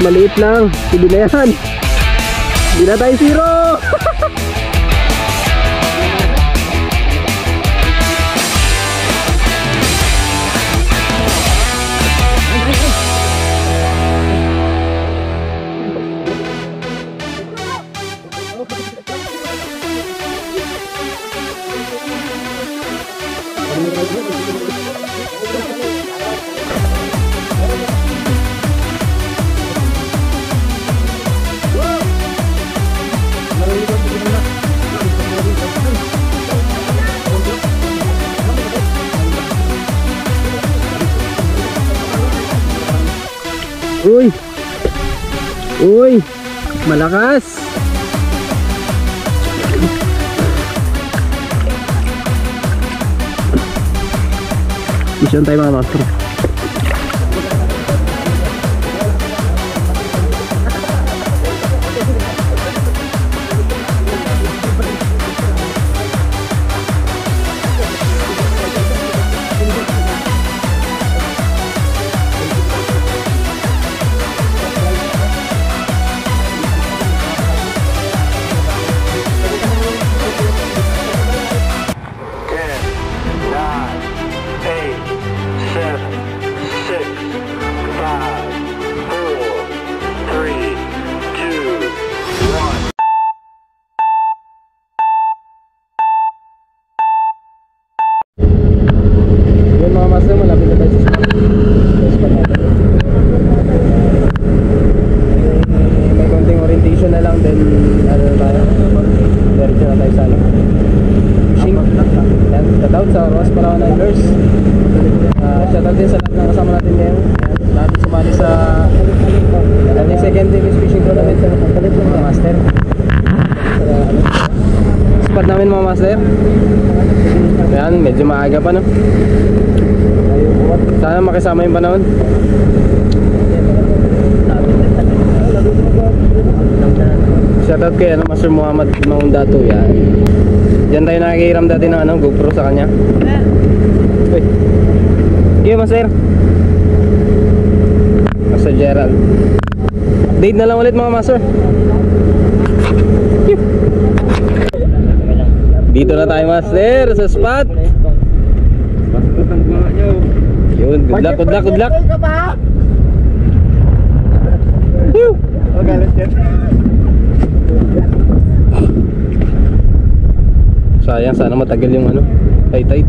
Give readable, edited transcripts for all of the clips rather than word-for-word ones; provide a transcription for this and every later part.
maliit lang. Hindi na yan. Hindi na tayo zero. Uy! Uy! Malakas! Mission tayo mga master. Shoutout din sa lahat ng kasama natin ngayon. Lahat sumali sa second day fishing tournament mga master. Spot namin mga master. Ayan, medyo maaga pa no. Sana makisama yung panahon. Shoutout kay Master Muhammad Maundato. Yan. Diyan tayo nakikiram dati ng GoPro sa kanya. Uy. Okay, Master. Master Gerald. Update na lang ulit mga Master. Dito na tayo Master sa spot. Yun, good luck, good luck, good luck. Sayang, sana matagal yung tight.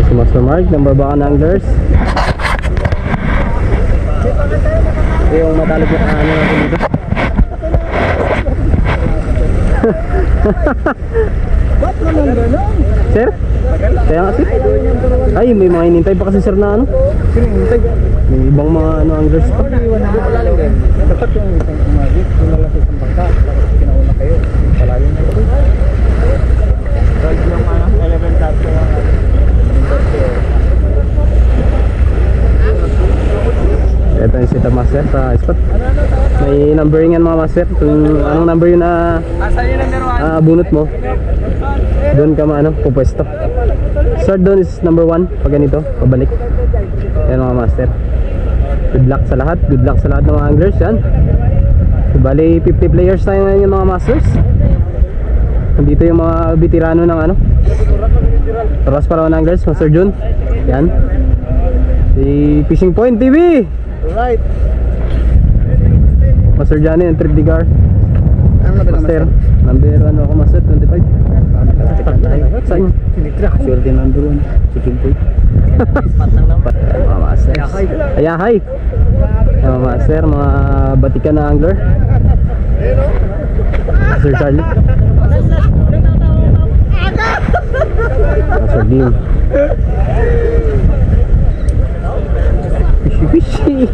Si Master Mark ng Barbacan Anglers. Ito yung matalog na natin dito. Ba't naman gano'n? Sir? Kaya nga sir? Ay, may mga inintay pa kasi sir na Sino inintay? May ibang mga anglers pa. Dapat yung isang umagit, kung nalasay sa bangka, kinauna kayo, palayo na ito. Dahil yung 11 tato ito yung setup master sa spot. May numbering yan mga master. Kung anong number yun na bunot mo, doon ka pupwesto. Start doon is number 1. Pag ganito, pabalik. Yan mga master. Good luck sa lahat. Good luck sa lahat ng mga anglers. Yan. Bali 50 players tayo ngayon yung mga masters. Nandito yung mga veterano ng Taras Parawan Anglers, Master Jun. Yan. Si Fishing Point TV. Alright. Master Johnny and Trip Digar. Master. Number ako Master 25. Saan? Swerte number 1. Fishing Point. Mga Master. Ayahay. Mga Master, mga batikan na angler. Master Charlie. Master Dean. Fishy.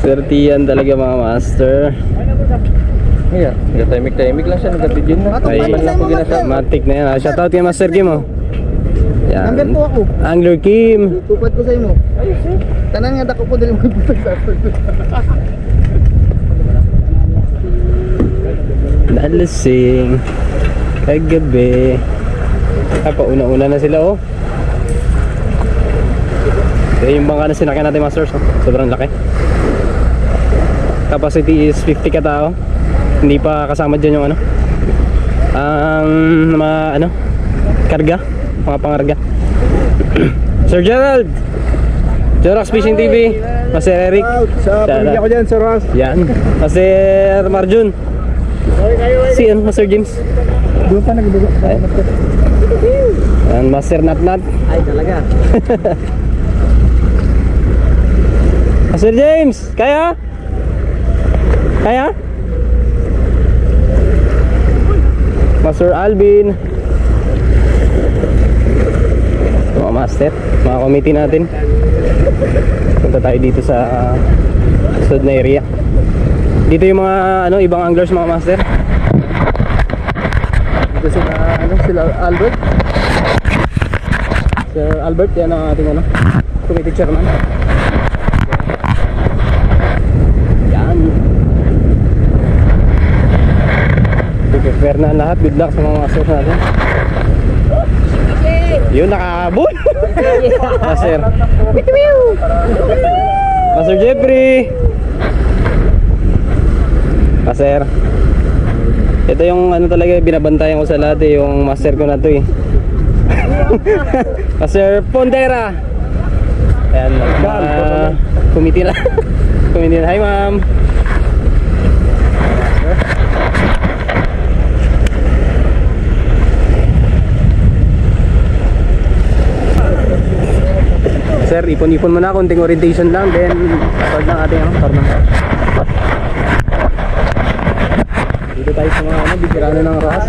Sertiyan talaga mga master. Iya, timing lang siya, nag-video na. Matik na yan. Shoutout kay Master Kim Yan. Number 2 ako. Angler Kim. Tupad ko sa imo. Ayos eh. Tanan nga dako ko dali mo ibutag sa ato. Nalasing kagabi. Ay, pauna-una na sila oh. Kaya yung bangka na sinakyan natin masters oh. Sobrang laki. Capacity is 50 katao. Hindi pa kasama dyan yung ano, ang mga ano, karga, mga pangarga. Sir Gerald, Jorox Fishing TV, Master Eric, Sa pamilya ko dyan, Sir Ross. yan, Master Marjun, si ano, Master James, Doon pa nagdugo. and Master Natnat. Ay, talaga. Master James, kaya? Kaya? Master Alvin, mga master, mga committee natin. Punta tayo dito sa sunod na area. Dito yung mga ano, ibang anglers, mga master. Dito sila ano, sila Albert. Sir Albert, yan ang ating ano, committee chairman. Yan. Prepare na ang lahat. Good luck sa mga masters natin. Yun, nakahabol. Master Master Jeffrey, Master, ito yung ano talaga binabantayan ko sa lahat eh, yung master ko na to eh. Master Pondera. Ayan, committee na. Committee na. Hi ma'am. Sir, ipon-ipon muna, konting orientation lang, then start ng ating tornang. Dito tayo sa mga ano, bigirano ng rahas.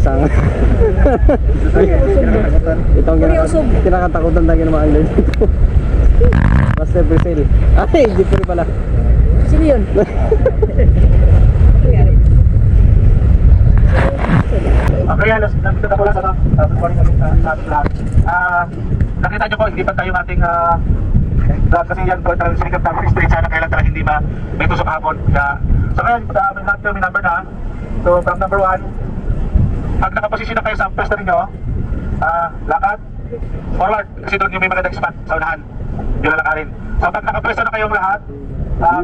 Ang ito ang kinakatakutan tayo ng mga angler dito. Master Brazil. Ay, Jeffrey pala. Sino yun? Okay, alas, nandito na po lang sa good morning sa ating lahat. Nakita nyo po, hindi pa tayo ating vlog kasi yan po, sinikap namin straight sana, kailan talaga hindi may tusok hapon. So ngayon, may number na. So from number 1, pag nakaposisyon na kayo sa pwesto ninyo, lakad, forward, kasi doon yung may magandang spot sa unahan, yun na lakarin. So pag nakapwesto na kayong lahat,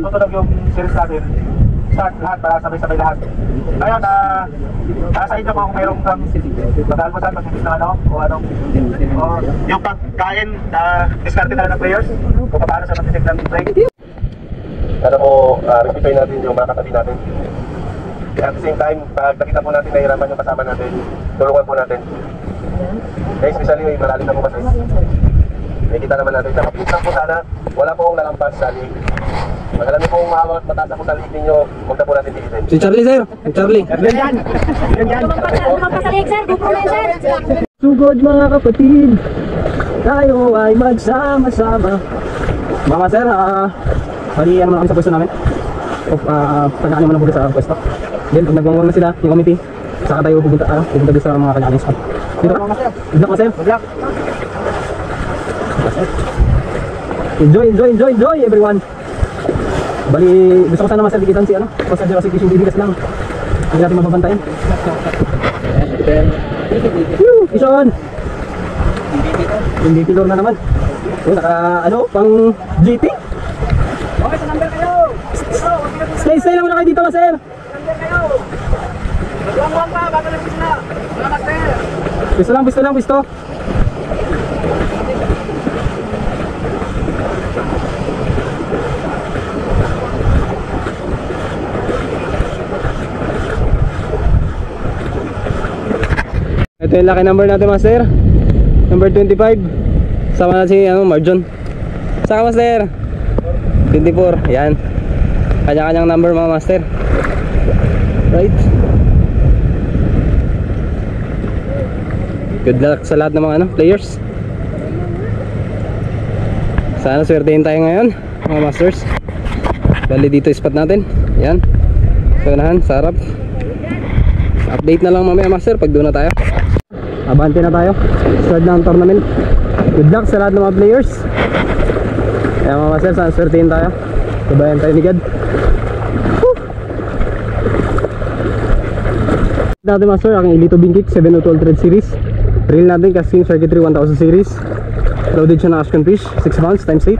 tutunog yung series natin, start lahat para sabay-sabay lahat. Ngayon, sa inyo kung mayroong mag-almusan, mag-ibig na ano, o anong, o yung pagkain, discarte na lang ng players, kung paano sa mag-detect ng play. Ano po, rectify natin yung mga katabi natin. At the same time, pag nakita po natin nahirapan yung kasama natin, tulungan po natin. Okay, especially may malalim na po kasi. May kita naman natin. Nakapit lang po sana, wala po akong lalampas sa lig. Pag alam niyo po kung mahawat, mataas ako sa lig ninyo, huwag na po natin tigitin. Si Charlie sir, si Charlie. Magpapasalig sir, GoPro na sir. Sugod mga kapatid, tayo ay magsama-sama. Mga sir, bali ano naman kami sa pwesto namin. Tagaan naman ang pupunta sa pwesto. Then pag nagwawang na sila, yung committee, saka tayo pupunta doon sa mga kanya-kanyang spot. Dito, good luck sir. Good luck. Enjoy everyone. Bali, gusto ko sana masabikitan si ano, Master Jurassic Fishing TV lang. Hindi natin mababantayan. Ison! Yung DP lore na naman. So, naka ano, pang GT. Okay, sa number kayo. Stay lang muna kayo dito, Master. Number kayo. Magwang-wang pa, bago lang sila. Salamat sir. Pisto. Ito yung lucky number natin, Master. Number 25. Sama na si Marjon. Saka, Master. 24. Yan. Kanya-kanyang number, mga Master. Right. Good luck sa lahat ng mga players. Sana swertein tayo ngayon. mga masters. Bali dito spot natin. Yan. So unahan, sa harap. Update na lang mamaya master pag doon na tayo. Abante na tayo. Start na ang tournament. Good luck sa lahat ng mga players. Kaya mga master, saan swertihin tayo. Sabayan tayo ni God. Natin master, aking Elito Bingkik 702 Ultra Series. Reel natin Casking Circuitry 1000 Series. Loaded siya ng Ashcan Fish 6 pounds times 8.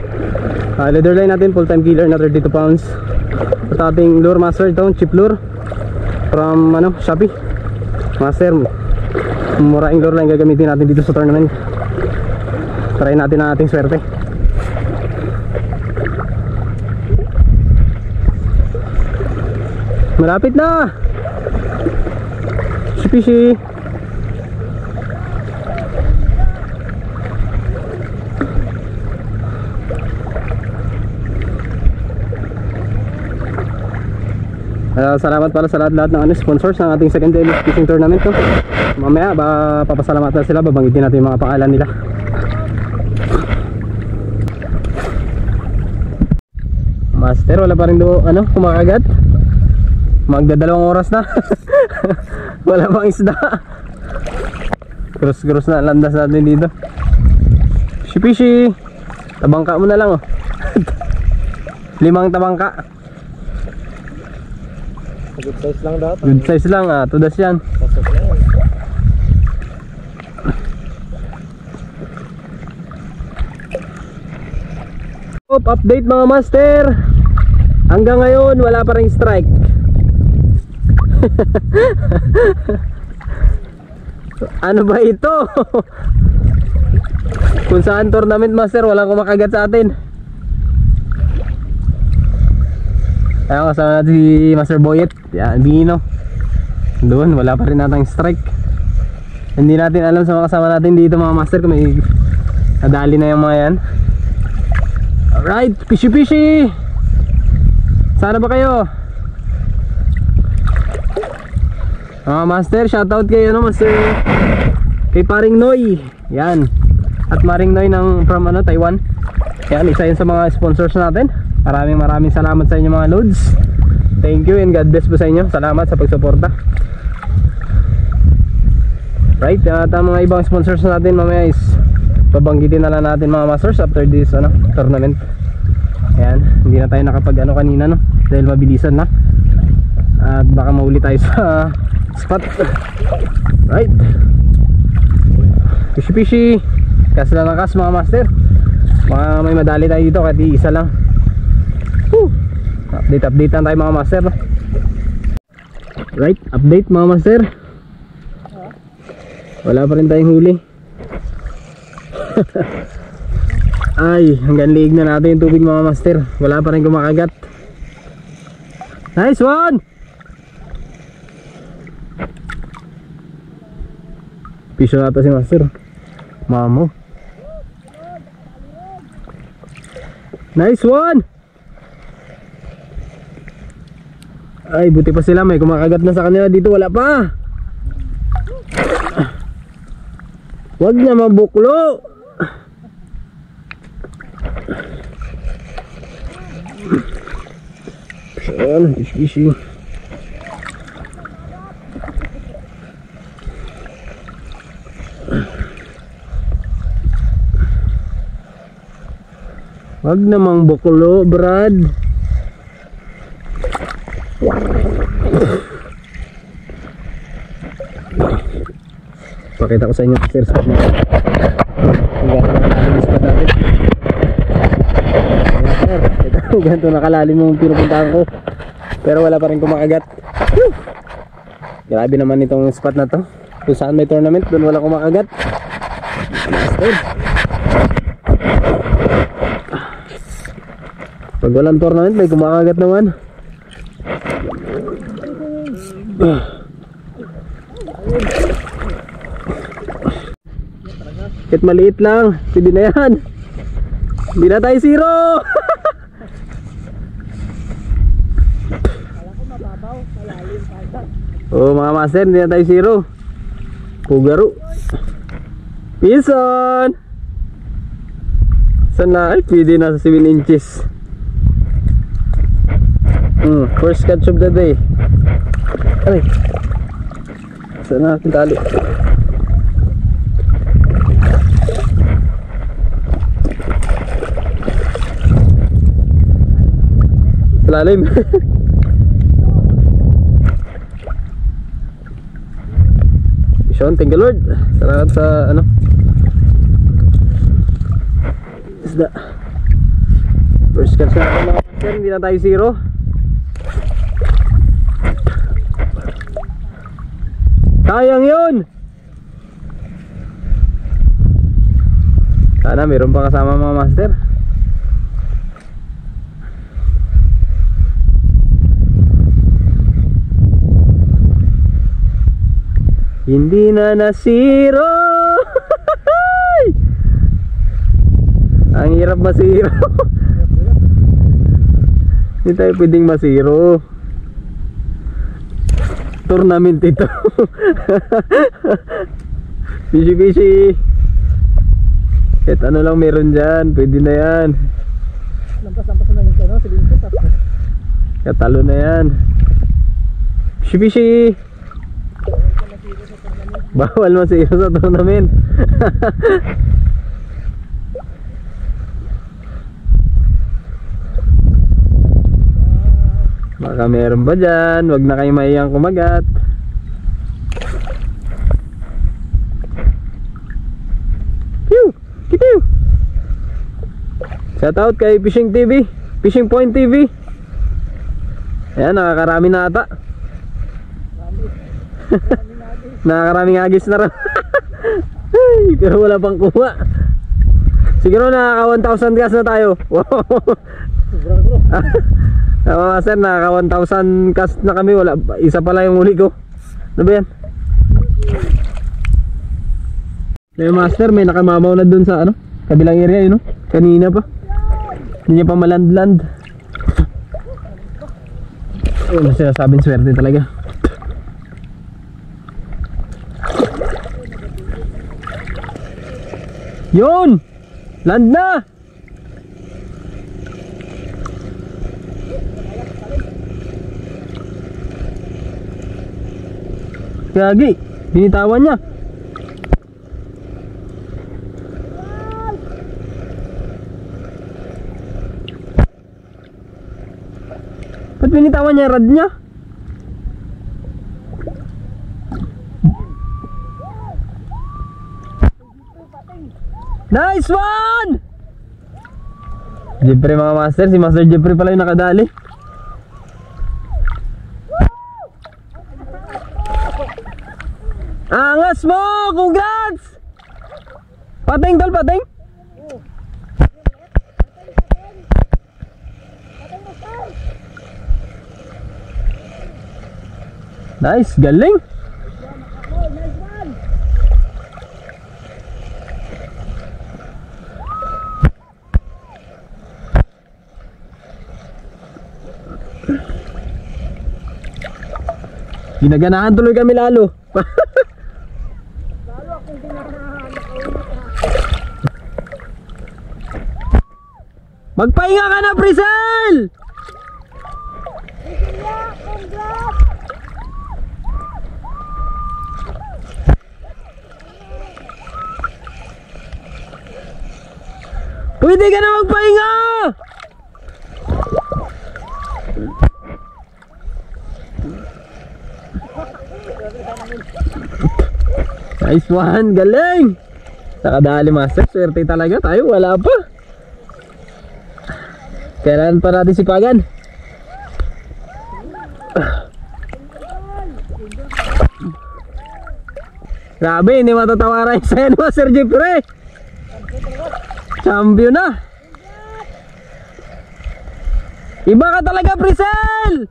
Leader line natin full time killer na 32 pounds. At ating lure master ito, chip lure from Shopee. Master, muraing lure line gagamitin natin dito sa tournament. Try natin ang ating swerte. Malapit na. Fishy. Salamat pala sa lahat ng sponsors ng ating second day fishing tournament no? Mamaya papasalamatan sila, babanggitin natin yung mga pangalan nila. Master, wala pa rin kumakagat. Magdadalawang oras na. Wala pang isda. Cross na landas natin dito. Fishy. Tabangka mo na lang 5 tabangka. Good size lang dapat. Good size lang tudas yan. Pasok lang. Update mga master. Hanggang ngayon wala pa ring strike. Ano ba ito? Kung saan tournament master walang kumakagat sa atin. Kaya kasama natin si Master Boyet. Yan, Bino. Doon wala pa rin natang strike. Hindi natin alam sa mga kasama natin dito mga master kung may nadali na yung mga yan. Alright, fishy. Sana ba kayo? Mga master, shoutout kay master kay paring Noy. Yan. At Maring Noy from Taiwan. Yan, isa yun sa mga sponsors natin. Maraming salamat sa inyo mga loads. Thank you and God bless po sa inyo. Salamat sa pagsuporta. Right, at ang mga ibang sponsors natin mamaya is babanggitin na lang natin mga masters after this tournament. Ayan, hindi na tayo nakapag kanina dahil mabilisan na. At baka mauli tayo sa spot. Right, fishy. Kas lang nakas mga master. Baka may madali tayo dito kahit isa lang. Update tayo mga master. Right, update mga master. Wala pa rin tayong huli. Ay, hanggang liig na natin yung tubig mga master. Wala pa rin kumakagat. Nice one! Piso na ito si master. Mamo. Nice one! Ay, buti pa sila, may kumakagat na sa kanila. Dito wala pa. Wag na mabuklo. Ayan, fishy. Wag namang buklo, Brad. Pakita ko sa inyo sir spot natin. Ganito nakalalim yung pinupuntahan ko. Pero wala pa rin kumakagat. Grabe naman itong spot na to. Kung saan may tournament, doon wala kumakagat. Pag walang tournament, may kumakagat naman. Kahit maliit lang, pwede na yan. Hindi na tayo zero. Oh mga master, hindi na tayo zero. Pugaro. Pison. Sana ay pwede na sa 7 inches. First catch of the day. Ay, saan natin tali? Lalim. Sean, thank you Lord. Salamat sa ano isda. First catch na mga master. Hindi na tayo zero. Sayang yun. Sana meron pa kasama mga master. Hindi na nasiro. Ang hirap masiro. Hindi tayo pwedeng masiro. Tournament ito. Fishy fishy. Kahit ano lang meron dyan, pwede na yan. Lampas-lampas na yung ano, silingkot. Kaya talo na yan. Fishy fishy. Bawal masiro sa tournament. Baka meron ba dyan? Huwag na kayo mahiyang kumagat. Pew! Kipew! Shout out kay Fishing TV, Fishing Point TV. Ayan, nakakarami na ata. Nakakaraming agis na rin. Pero wala pang kuha. Siguro nakaka 1,000 gas na tayo. Mga sir, nakaka 1,000 cast na kami. Wala, isa pala yung huli ko. Ano ba yan? Kaya master, may nakamamaw na dun sa ano, kabilang area yun, no? Kanina pa. Hindi niya pa malandland. Ayun, sinasabing swerte talaga. Yun! Land na! Gagi, binitawan niya. Ba't binitawan niya yung rod niya? Nice one! Jeffrey mga master, si Master Jeffrey pala yung nakadali. Angas mo! Congrats! Pating tol, pating! Nice, galing! Ginaganahan tuloy kami lalo. Magpahinga ka na, Prisel! Pwede ka na magpahinga! Nice one, galing! Nakadali master, swerte talaga tayo, wala pa. Kailangan pa natin sipagan. Grabe, hindi matatawaran sa'yo Master Jeffrey. Champion na. Iba ka talaga, Prisel.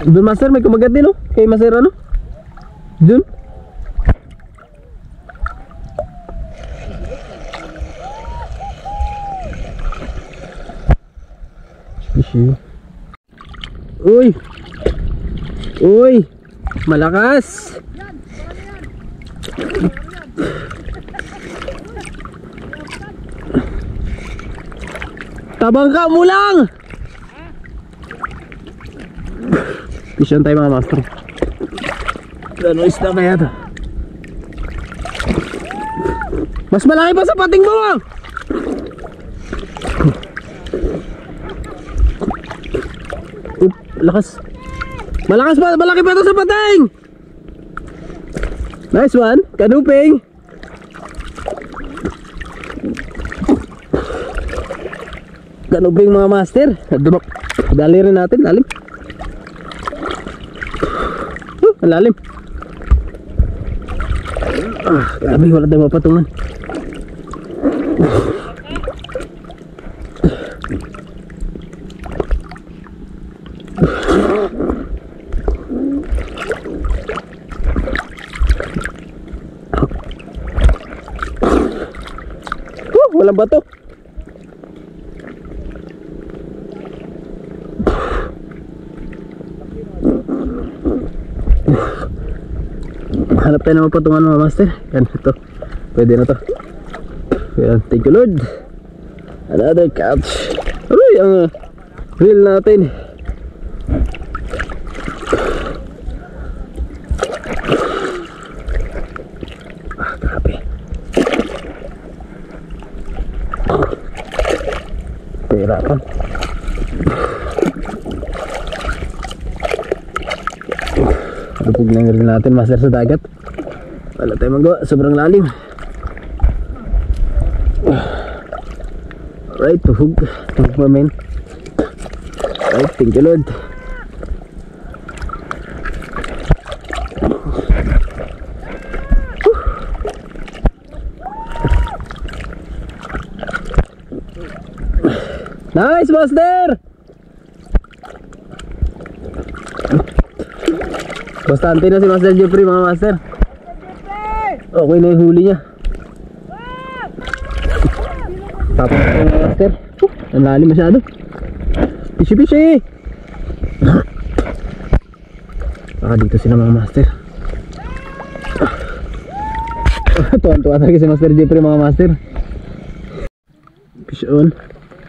Doon master, may kumagat din, no? Kay master ano? Doon. Fishy. Uy! Uy, malakas. Tabang ka mo lang. Pisyon tayo mga master. Ano isda kaya to? Mas malaki pa sa pating mo. Lakas. Malakas pa, malaki pa ito sa pating. Nice one, kanuping. Kanuping mga master. Dali rin natin, lalim. Ang lalim. Grabe, wala tayong mapatungan. Walang bato. Hanap tayo ng patungan mga master. Yan, ito. Pwede na to. Yan, thank you Lord. Another catch. Aroy, ang reel natin. Grabe. Pahirapan. Lupog na rin natin master sa dagat. Wala tayong magawa, sobrang lalim. Alright, tuhog. Tuhog pa men. Alright, thank you Lord. Nice master. Bastante na si Master Jeffrey mga master. Okay na yung huli niya. Tapos na mga master. Ang lalim masyado. Pishi. Baka dito sila mga master. Tuwan-tuwa talaga si Master Jeffrey mga master.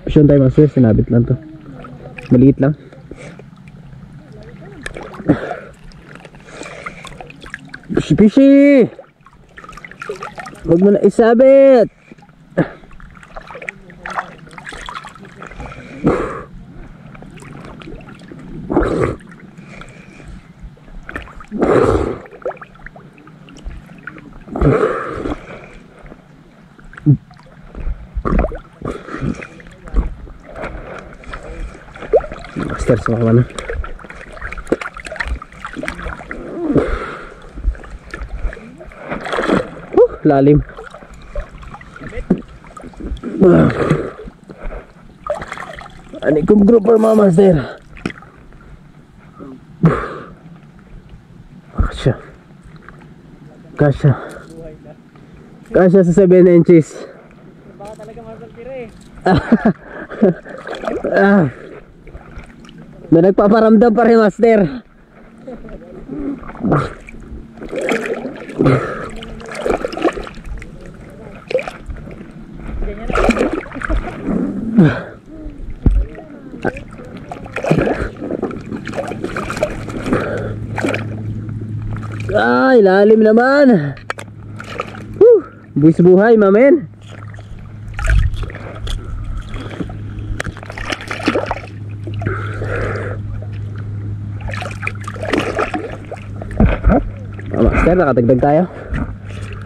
Pisyon tayo master. Sinabit lang to. Maliit lang. Pishi! Huwag mo na isabit! Master, sumama na. Lalim. Anikong grouper mga master. Kasya sa 7 inches. Baka talaga masalpira eh. Na nagpaparamdam pa rin master. Ay, lalim naman. Buwis buhay, mamen. Master, nakatagdag tayo.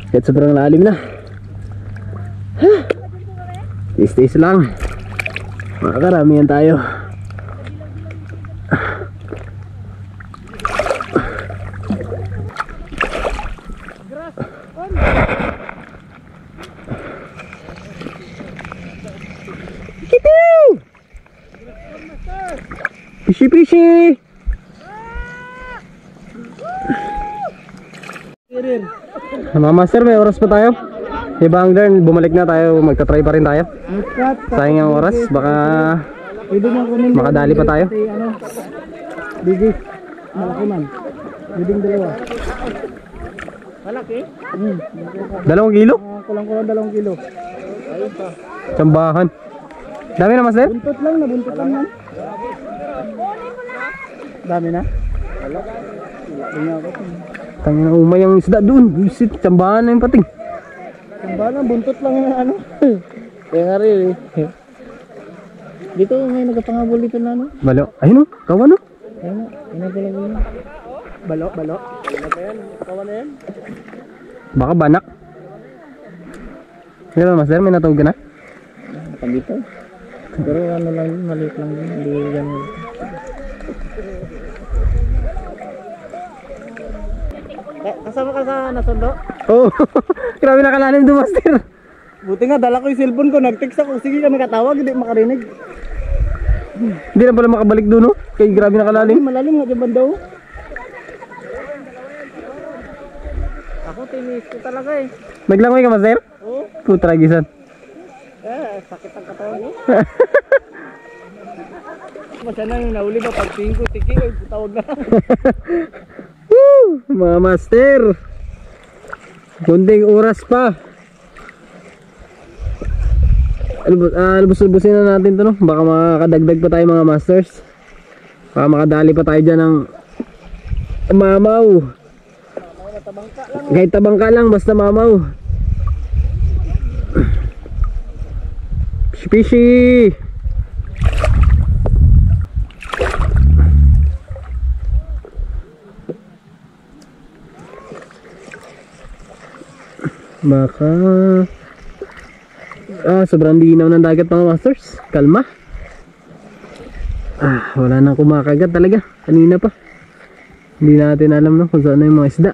Kahit sobrang lalim na. Taste lang. Makakaramihan tayo. Pishi! Mga master, may oras pa tayo. Iba angler, bumalik na tayo, magta-try pa rin tayo. Sayang ang oras, baka makadali pa tayo. malaki man. Pwedeng dalawa. Malaki? 2 kilo? Kulang-kulang 2 kilo. Tsambahan. Dami na master? Buntot lang man. Dami na? Wala. Tangina umay ang isda doon. Busit, tsambahan na yung pating. Kumbaga, buntot lang yung ano. Kaya nga rin eh. Dito may nagpapangabol dito na ano. Balo. Ayun o, kawan o. Ayun na, inagulagul na. Balo. Balo na yan, kawan na yan. Baka banak. Hindi ba master, may natawag ka na? Pagito. Pero ano lang, maliit lang din. Hindi yan. Kasama ka sa nasundo? Oo. Grabe nakalalim doon master. Buti nga, dala ko yung cellphone ko. Nag-text ako. Sige kami katawag, hindi makarinig. Hindi na pala makabalik doon o. Kaya grabe nakalalim. Malalim nga dyan daw. Ako tinis ko talaga eh. Naglangoy ka master? Oo. Putra gisan. Sakit ang katawan mo. Masya na yung nahuli ba pag tingin ko, tiki ko, tawag na. Woo! Mga master. Kunting oras pa. Lubos-lubusin na natin to no. Baka makakadagdag pa tayo mga masters. Baka makadali pa tayo dyan ng mamaw. Kahit tabangka lang, basta mamaw. Fishy! Baka sobrang linaw ng dagat mga masters. Kalma. Wala nang kumakagat talaga. Kanina pa. Hindi natin alam no, kung saan na yung mga isda.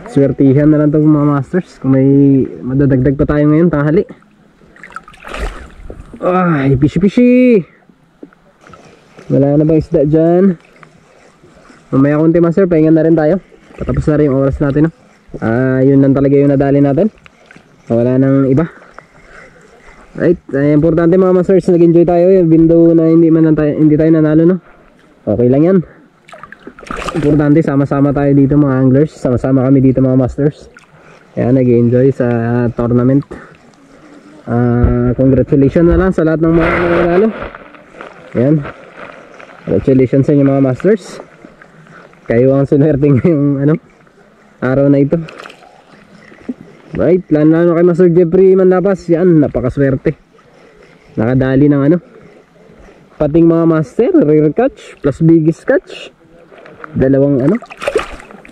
Swertihan na lang ito mga masters. Kung may madadagdag pa tayo ngayon tanghali. Pishi-pishi. Wala na bang isda dyan? Mamaya konti master, pahingan na rin tayo. Patapos na rin yung oras natin no? Yun lang talaga yung nadali natin. Wala nang iba. Right, importante mga masters, nag-enjoy tayo even though na hindi tayo nanalo no? Okay lang yan. Importante sama-sama tayo dito mga anglers. Sama-sama kami dito mga masters. Kaya nag-enjoy sa tournament. Congratulations na lang sa lahat ng mga nanalo. Ayan. Congratulations sa inyo mga masters. Kayo ang sunwerte ngayong araw na ito. Right, lalo kay Master Jeffrey Manlapas. Yan, napakaswerte. Nakadali ng pating mga master, rare catch plus biggest catch. Dalawang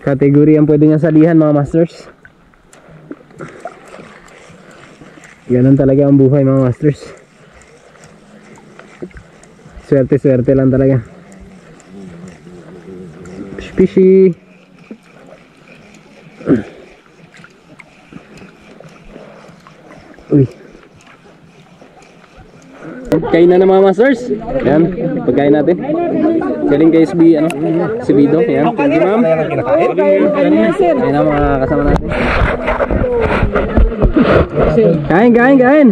kategory ang pwede niya salihan mga masters. Ganun talaga ang buhay mga masters. Swerte-swerte lang talaga. Fishy. Uy. Pagkain na mga masters. Yan, pagkain natin. Galing kay SB, si Bido. Yan, thank you ma'am. Ayun na mga kasama natin. Kain.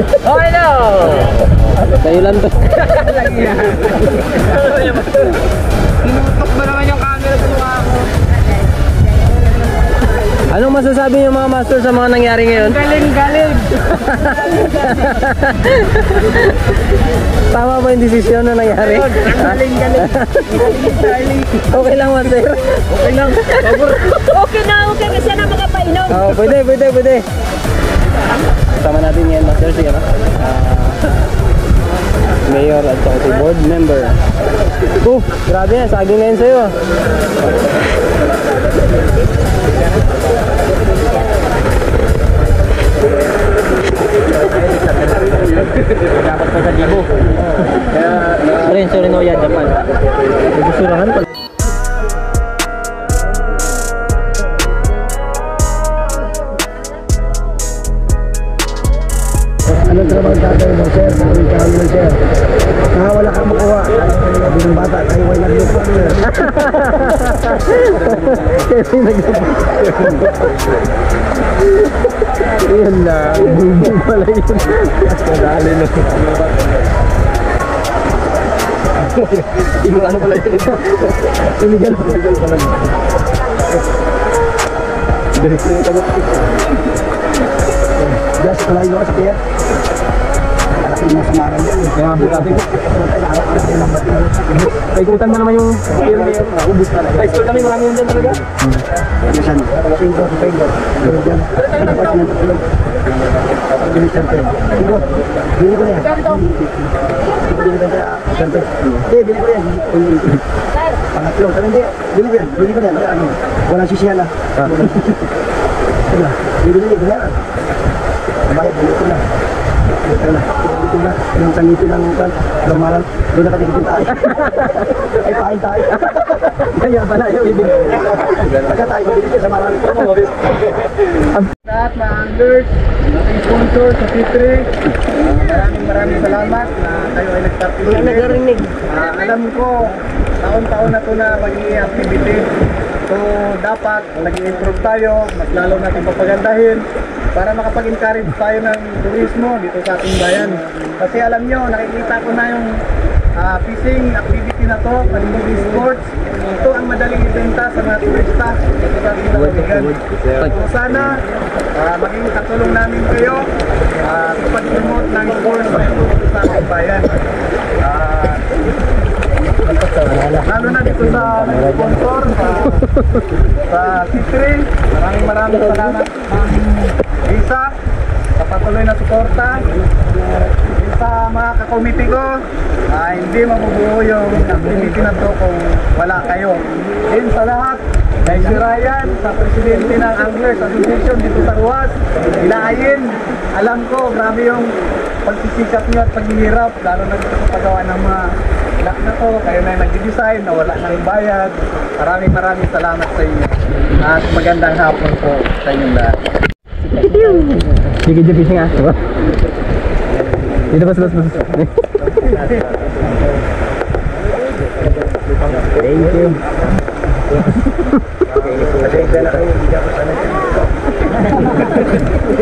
Okay na! Sa'yo lang to. Tinutok ba naman yung camera sa mukha ko? Anong masasabi niyo mga master sa mga nangyari ngayon? Galing! Tama ba yung desisyon na nangyari? Galing! Okay lang master. Okay lang. Okay na, okay. Kasi na makapainom. Oh, pwede. Sama natin yan master. Sige na. Mayor at saka si board member. Grabe yan. Saging na yan sa'yo. Dapat pa sa libo. Sorry no yan. Japan. Nagusurahan pa. Anong trabaho tatay mo, sir? Sabi ka mo, sir. Wala kang makuha. Sabi ng bata, tayo ay nag-report, sir. Yun lang. Bumbong pala yun. Kadali na. Ano pala yun? Illegal pala. Just pala yun, sir. Alaking mo sa marang yan. Kaya natin ko. Paikutan mo naman yung film niya. Ubus talaga. High school kami, marami yun dyan talaga. Saan? Pingo. Bili ko na yan. Bili ko yan. Pangatlo. Bili ko na yan. Walang sisiyan na. Bili ko na yan. Bayad, bili ko na. Yung sangitin ng lumaran, doon nakatikitin tayo. Ay, pahain tayo. Kaya pala yung ibig. Pagka tayo, mabili sa marami. Lahat mga anglers, ating sponsor sa C3. Maraming salamat na kayo ay nag-participate. Alam ko, taon-taon na ito na magiging activity. So, dapat nag-improve tayo, mas lalo natin papagandahin para makapag-encourage tayo ng turismo dito sa ating bayan. Kasi alam nyo, nakikita ko na yung fishing activity na to, palimbugi sports. Ito ang madaling ibenta sa mga turista dito sa ating lalawigan. So sana, maging katulong namin kayo sa pag-promote ng sports na ito sa ating bayan. Lalo na dito sa sponsor sa C3, maraming salamat Isa sa patuloy na suporta. Sa mga kakomite ko, hindi mabubuo yung activity na to kung wala kayo. Din sa lahat, kay si Ryan, sa presidente ng Anglers Association dito sa Ruas, Ilaayin, alam ko grabe yung pagsisikap nyo at paghihirap, lalo na dito sa paggawa ng mga lock na to. Kayo na yung nag-design na wala nang bayad. Maraming salamat sa inyo at magandang hapon po sa inyong lahat. Sige, fishing ah. Dito, bas. Thank you.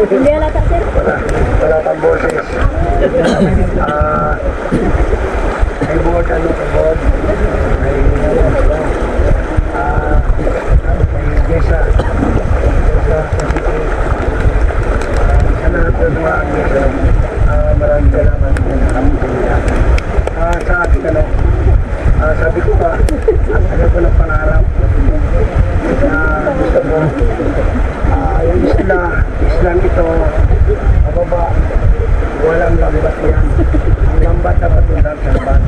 Hindi alata, sir. Wala kang boses. May board, board. May gesa. Maraming salamat. Sa akin sabi ko pa, ang tagal ko ng pangarap na gusto mo yung islang ito mababa, walang lambat yan. Ang lambat dapat undang sa laban.